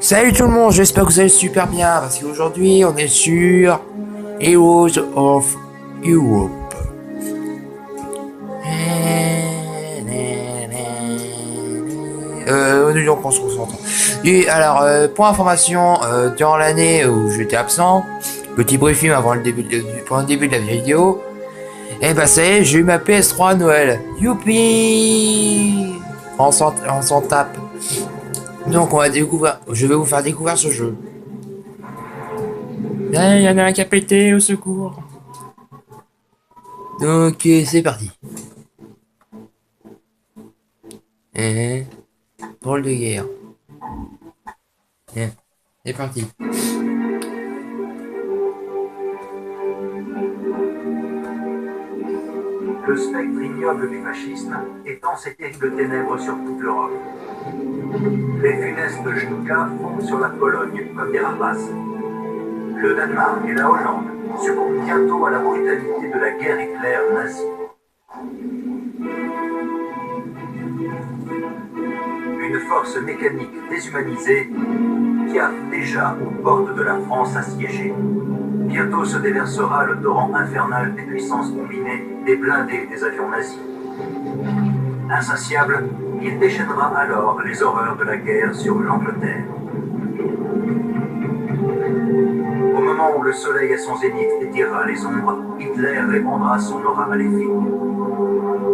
Salut tout le monde, j'espère que vous allez super bien parce qu'aujourd'hui on est sur Heroes of Europe. On pense qu'on s'entend. Et alors, pour information, durant l'année où j'étais absent, petit briefing avant le début pour le début de la vidéo, et bah ça y est, j'ai eu ma PS3 à Noël. Youpi! On s'en tape. Donc on va découvrir, je vais vous faire découvrir ce jeu. Il y en a un qui a pété, au secours. Donc c'est parti. Drôle de guerre. C'est parti. Le spectre ignoble du fascisme étend ses terribles ténèbres sur toute l'Europe. Les funestes Stuka fondent sur la Pologne comme des rapaces. Le Danemark et la Hollande succombent bientôt à la brutalité de la guerre éclair nazie. Une force mécanique déshumanisée qui a déjà aux portes de la France assiégée. Bientôt se déversera le torrent infernal des puissances combinées, des blindés des avions nazis. Insatiable, il déchaînera alors les horreurs de la guerre sur l'Angleterre. Au moment où le soleil à son zénith étirera les ombres, Hitler répandra son aura maléfique.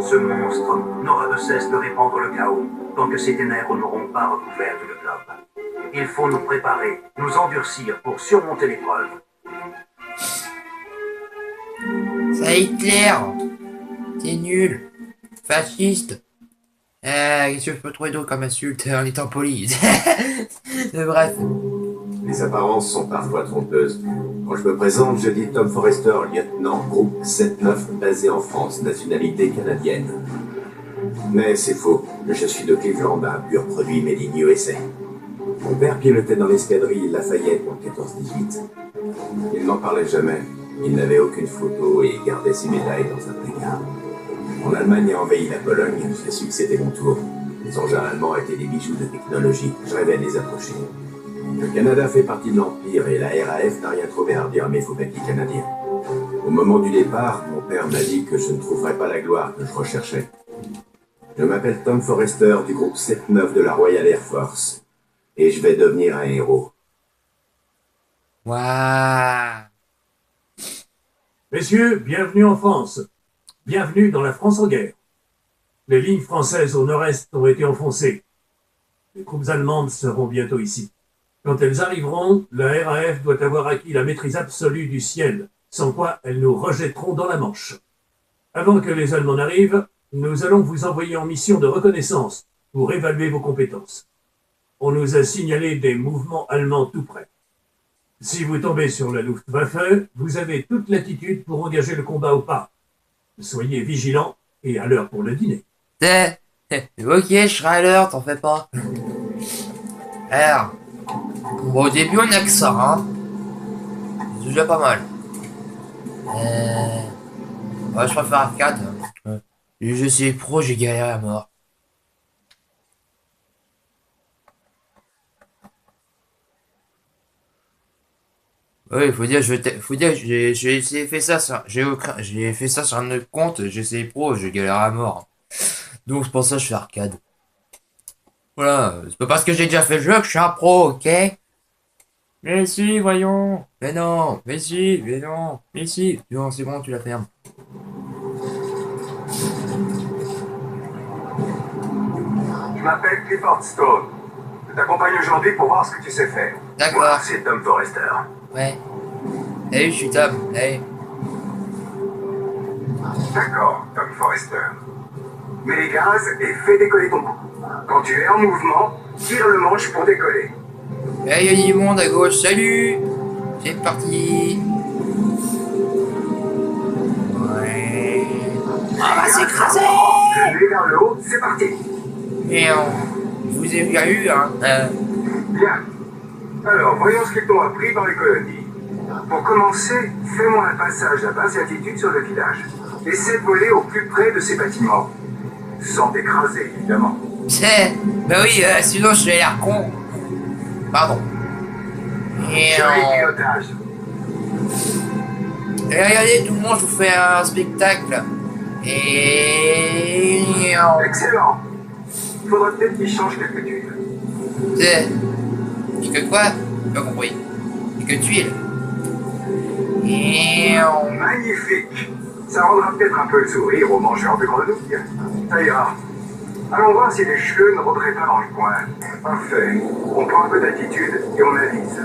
Ce monstre n'aura de cesse de répandre le chaos, tant que ces ténèbres n'auront pas recouvert le globe. Il faut nous préparer, nous endurcir pour surmonter l'épreuve. Ça Hitler, t'es nul, fasciste. Qu'est-ce que je peux trouver d'autre comme insulte en étant poli? Bref. Les apparences sont parfois trompeuses. Quand je me présente, je dis Tom Forrester, lieutenant, groupe 7-9, basé en France, nationalité canadienne. Mais c'est faux, je suis de Cleveland, un pur produit made in USA. Mon père pilotait dans l'escadrille Lafayette en 14-18. Il n'en parlait jamais, il n'avait aucune photo et gardait ses médailles dans un placard. Quand l'Allemagne a envahi la Pologne, j'ai su que c'était mon tour. Les engins allemands étaient des bijoux de technologie, je rêvais de les approcher. Le Canada fait partie de l'Empire et la RAF n'a rien trouvé à redire à mes faux papiers canadiens. Au moment du départ, mon père m'a dit que je ne trouverais pas la gloire que je recherchais. Je m'appelle Tom Forrester du groupe 7-9 de la Royal Air Force et je vais devenir un héros. Waouh. Messieurs, bienvenue en France. Bienvenue dans la France en guerre. Les lignes françaises au nord-est ont été enfoncées. Les troupes allemandes seront bientôt ici. Quand elles arriveront, la RAF doit avoir acquis la maîtrise absolue du ciel, sans quoi elles nous rejetteront dans la Manche. Avant que les Allemands n'arrivent, nous allons vous envoyer en mission de reconnaissance pour évaluer vos compétences. On nous a signalé des mouvements allemands tout près. Si vous tombez sur la Luftwaffe, vous avez toute latitude pour engager le combat au pas. Soyez vigilants et à l'heure pour le dîner. Ok, je serai à l'heure, t'en fais pas. Alors, bon, au début on a que ça, hein. C'est déjà pas mal. Ouais, je préfère arcade. Les jeux c'est pro, j'ai galéré à mort. Oui, faut dire, j'ai essayé fait ça sur, j'ai fait ça sur un autre compte, j'ai essayé pro, j'ai galéré à mort. Donc c'est pour ça que je fais arcade. Voilà, c'est pas parce que j'ai déjà fait le jeu que je suis un pro, ok? Mais si, voyons. Mais non, mais si, mais non, mais si. Non, c'est bon, tu la fermes. Je m'appelle Clifford Stone. Je t'accompagne aujourd'hui pour voir ce que tu sais faire. D'accord. Moi, c'est Tom Forrester. Ouais. Salut, je suis Tom. Hey. D'accord, Tom Forrester. Mets les gaz et fais décoller ton coup. Quand tu es en mouvement, tire le manche pour décoller. Hey, il y a du monde à gauche. Salut. C'est parti. Ouais. On va s'écraser. Le nez vers le haut, c'est parti. Merde. Je vous ai bien eu, hein. Bien. Alors, voyons ce qu'ils t'ont appris dans les colonies. Pour commencer, fais-moi un passage à basse altitude sur le village. Essaie de voler au plus près de ces bâtiments. Sans t'écraser, évidemment. Bah oui, sinon je vais l'air con. Pardon. Joli pilotage. Et regardez, tout le monde, je vous fais un spectacle. Et... Excellent. Faudrait peut-être qu'il change quelques tuiles. Et que quoi? Pas compris. Et que tuiles. Et... Magnifique. Ça rendra peut-être un peu le sourire aux mangeurs de grenouilles. Ça ira. Allons voir si les cheveux ne rôderaient pas dans le coin. Parfait. On prend un peu d'attitude et on avise.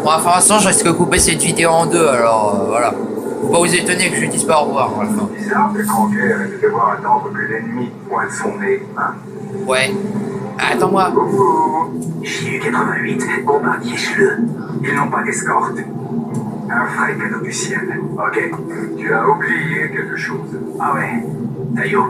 Pour information, je risque de couper cette vidéo en deux, alors voilà. Faut pas vous étonner que je dise pas au revoir à la fin. Bizarre que Cranker ait de devoir attendre que l'ennemi pointe son nez, hein? Ouais. Attends-moi. Coucou. JU-88, bombardier Schleu. Ils n'ont pas d'escorte. Un vrai cadeau du ciel. Ok. Tu as oublié quelque chose. Ah ouais. Taillot.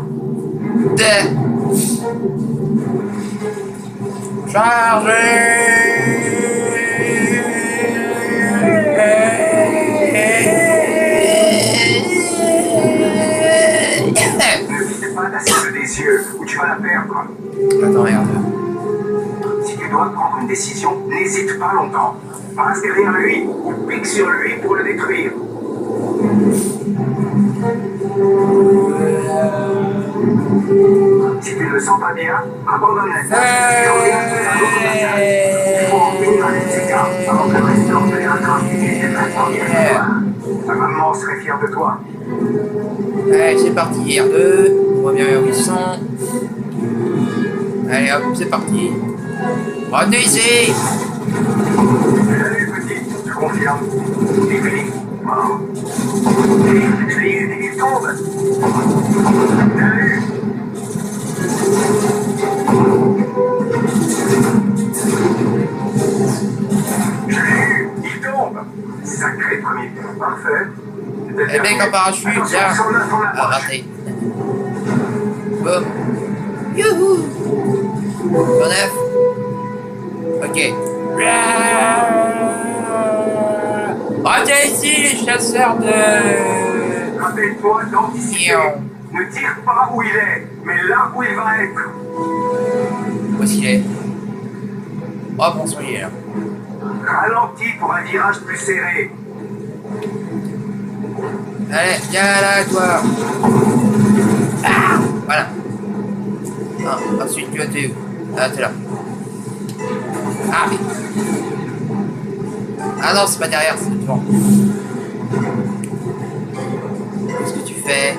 Ne vide pas la cible des yeux ou tu vas la perdre. Attends, merde. Si tu dois prendre une décision, n'hésite pas longtemps. Passe derrière lui ou pique sur lui pour le détruire. Si tu ne le sens pas bien, abandonne la tâche et reviens à l'autre passage. Il faut en finir avec ces gars avant que le restant de l'aircraft ait maintenant derrière toi. Ta maman serait fière de toi. Allez, c'est parti, R2. On voit bien où ils sont. Allez, hop, c'est parti. Revenez ici. Salut petit, je confirme. C'est fini. Wow. Je l'ai eu, il tombe. Salut. Je l'ai eu, il tombe. Sacré premier. Parfait. Les mecs en parachute, attention, tiens. 109 en Ah, approche. raté. Boum. Youhou. 109. Ok. Reviens ici, les chasseurs de... Rappelle-toi d'anticiper. Ne tire pas où il est, mais là où il va être. Où est-ce qu'il est? Oh, bon sang, il est là. Ralentis pour un virage plus serré. Allez, viens là, toi. Ah, voilà. Ah, ensuite, tu vas te... Ah, t'es là. Ah, mais... Ah non, c'est pas derrière, c'est devant. Qu'est-ce que tu fais?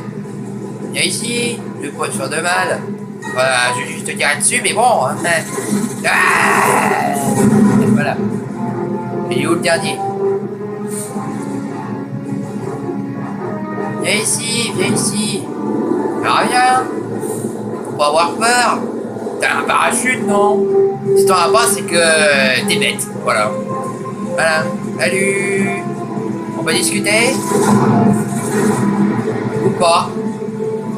Viens ici, je vais pas te faire de mal. Voilà, je vais juste te tirer dessus, mais bon. Hein. Ah, et voilà. Il est où le dernier? Viens ici, viens ici. Reviens. Faut pas avoir peur. T'as un parachute, non? Si t'en as pas, c'est que t'es bête. Voilà. Voilà. Salut. On va discuter? Ou pas?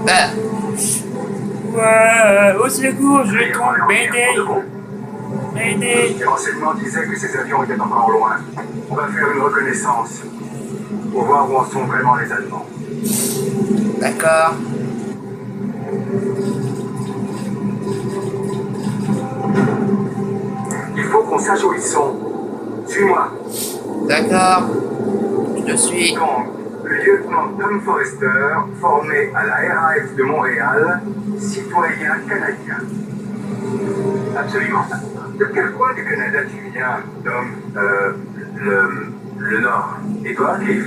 Ben. Ouais, au secours, je tombe. M'aider. M'aider. Les renseignements disaient que ces avions étaient encore loin. On va faire une reconnaissance pour voir où en sont vraiment les Allemands. D'accord. Il faut qu'on sache où ils sont. Suis-moi. D'accord. Je te suis. Donc, le lieutenant Tom Forrester, formé à la RAF de Montréal, citoyen canadien. Absolument. De quel coin du Canada tu viens, Tom? Le Nord. Et toi, Cliff?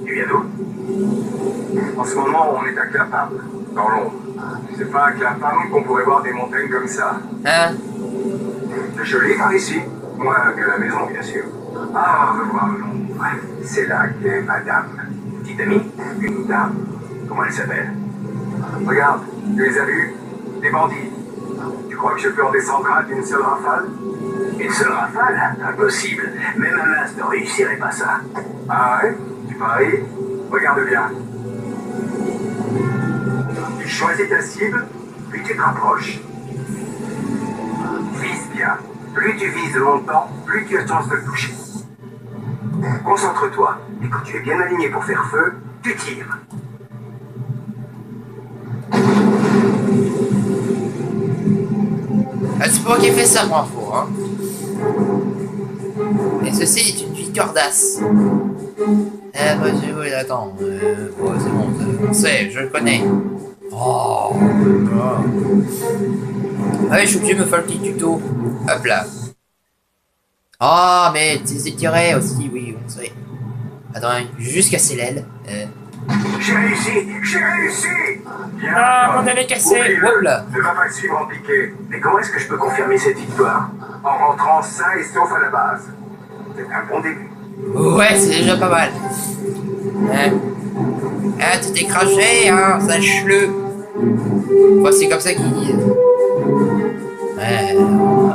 Tu viens d'où? En ce moment, on est à Clapham, dans l'ombre. C'est pas à Clapham qu'on pourrait voir des montagnes comme ça. Hein? C'est joli par ici. Moins que la maison, bien sûr. Ah, revoir l'ombre. C'est là qu'est madame. Petite amie? Une dame. Comment elle s'appelle? Regarde, tu les as vus? Des bandits. Tu crois que je peux en descendre un d'une seule rafale? Une seule rafale? Impossible. Même un as ne réussirait pas ça. Ah ouais? Tu paries? Regarde bien. Tu choisis ta cible, puis tu te rapproches. Vise bien. Plus tu vises longtemps, plus tu as de chance de le toucher. Concentre-toi, et quand tu es bien aligné pour faire feu, tu tires. Ah, c'est pas moi qui ai fait ça pour info, hein. Et ceci est une victoire d'as. Eh, bah, oui, attends. Ouais, c'est bon, on sait, je le connais. Oh. Ah oui, je suis obligé de me faire le petit tuto. Hop là. Ah, mais c'est tiré aussi, oui, on sait. Attends, j'ai juste cassé l'aile. J'ai réussi! J'ai réussi! Bien, Ah, Tom. mon aile est cassée. Oublie-le. Hop là. Ne va pas le suivre en piqué. Mais comment est-ce que je peux confirmer cette victoire? En rentrant sain et sauf à la base. C'est un bon début. Ouais, c'est déjà pas mal. Ah, tu t'es craché, hein, sache-le. Enfin, c'est comme ça qu'ils disent. Ouais,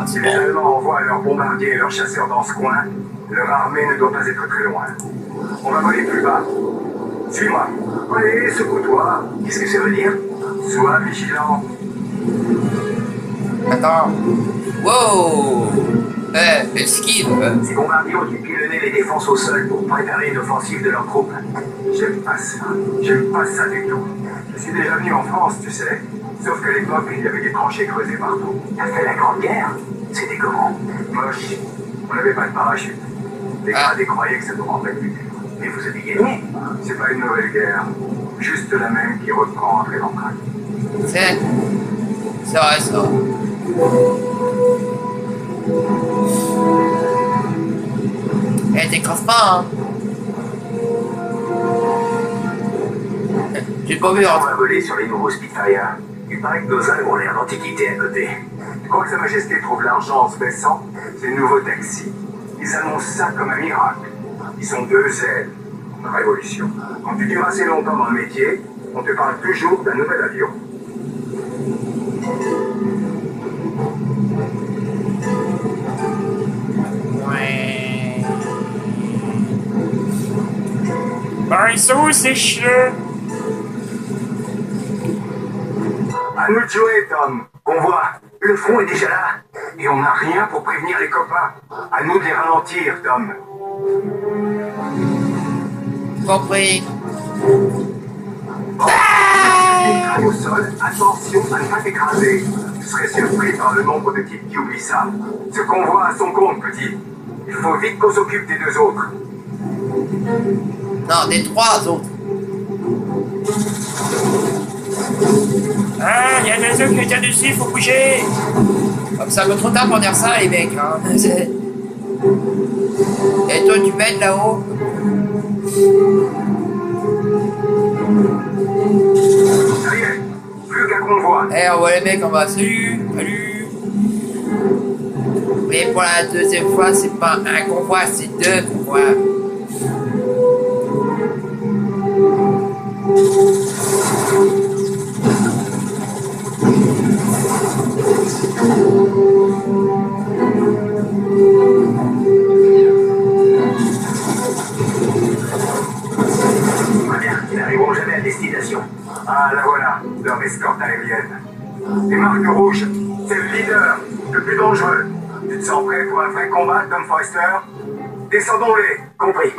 Si c'est les bon. Allemands envoient leurs bombardiers et leurs chasseurs dans ce coin, leur armée ne doit pas être très loin. On va voler plus bas. Suis-moi. Allez, secoue-toi. Qu'est-ce que ça veut dire? Sois vigilant. Attends. Wow. Esquive. Ces bombardiers ont dû pilonner les défenses au sol pour préparer une offensive de leurs troupes. J'aime pas ça. J'aime pas ça du tout. Je suis déjà venu en France, tu sais. Sauf qu'à l'époque, il y avait des tranchées creusées partout. T'as fait la Grande Guerre? C'était comment? Moche. On n'avait pas de parachute. Les gradés croyaient que ça nous rendrait plus dur. Mais vous avez gagné. C'est pas une nouvelle guerre. Juste la même qui reprend après l'entraille. C'est vrai, ça. Eh, t'écrases pas, hein. J'ai pas vu, On hein. va voler sur les nouveaux Spitfire. Il paraît que nos âmes ont l'air d'antiquité à côté. Tu crois que Sa Majesté trouve l'argent en se baissant? Ces nouveaux taxis. Ils annoncent ça comme un miracle. Ils sont 2 ailes. Révolution. Quand tu dures assez longtemps dans le métier, on te parle toujours d'un nouvel avion. Ouais. Bah, ils sont où ces chiens? À nous de jouer, Tom. Convoi. Le front est déjà là. Et on n'a rien pour prévenir les copains. À nous de les ralentir, Tom. Compris. Crâne au sol, attention à ne pas t'écraser. Tu serais surpris par le nombre de types qui oublient ça. Ce convoi a son compte, petit. Il faut vite qu'on s'occupe des 2 autres. Non, des 3 autres. Ah, il y a un oiseau qui est dessus, faut bouger. Comme ça, un peu trop tard pour dire ça, les mecs. Hein. Et toi, tu m'aides là-haut? Ça y est, plus qu'un convoi. Eh, on voit les mecs en bas. Salut, salut. Mais pour la deuxième fois, c'est pas un convoi, c'est 2 convois. Très bien, ils n'arriveront jamais à destination. Ah, la voilà, leur escorte aérienne. Les marques rouges, c'est le leader, le plus dangereux. Tu te sens prêt pour un vrai combat, Tom Forrester? Descendons-les, compris.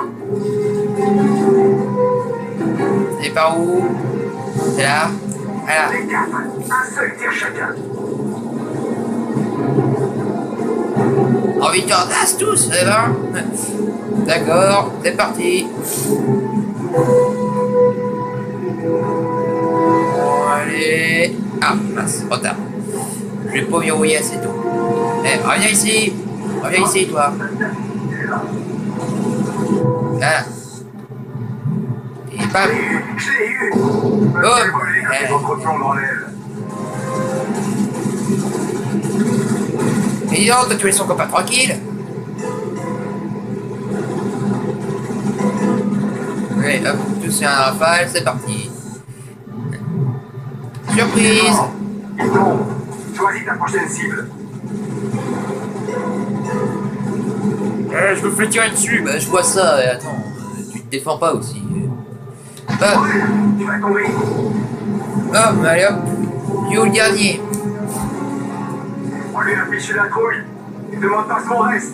C'est par où? C'est là? Voilà. Les 4, un seul tir chacun. En victoire d'as tous, eh ben. D'accord, c'est parti. Bon, allez. Ah, mince, trop tard. Je vais pas verrouiller assez tôt. Eh, reviens ici. Reviens ici, toi. Voilà. Et bam. Je l'ai eu. Oh. Volé quand les autres plombent dans l'aile. Mais dis donc, t'as tué son copain tranquille. Allez, hop, tous sur un rafale, c'est parti. Surprise. Il tombe. Choisis ta prochaine cible. Je me fais tirer dessus. Bah, je vois ça. Attends, tu te défends pas aussi. Hop, Ouais, tu vas tomber. hop, allez hop. Tu es où le dernier? On lui a fichu la trouille. Il demande pas ce qu'on reste.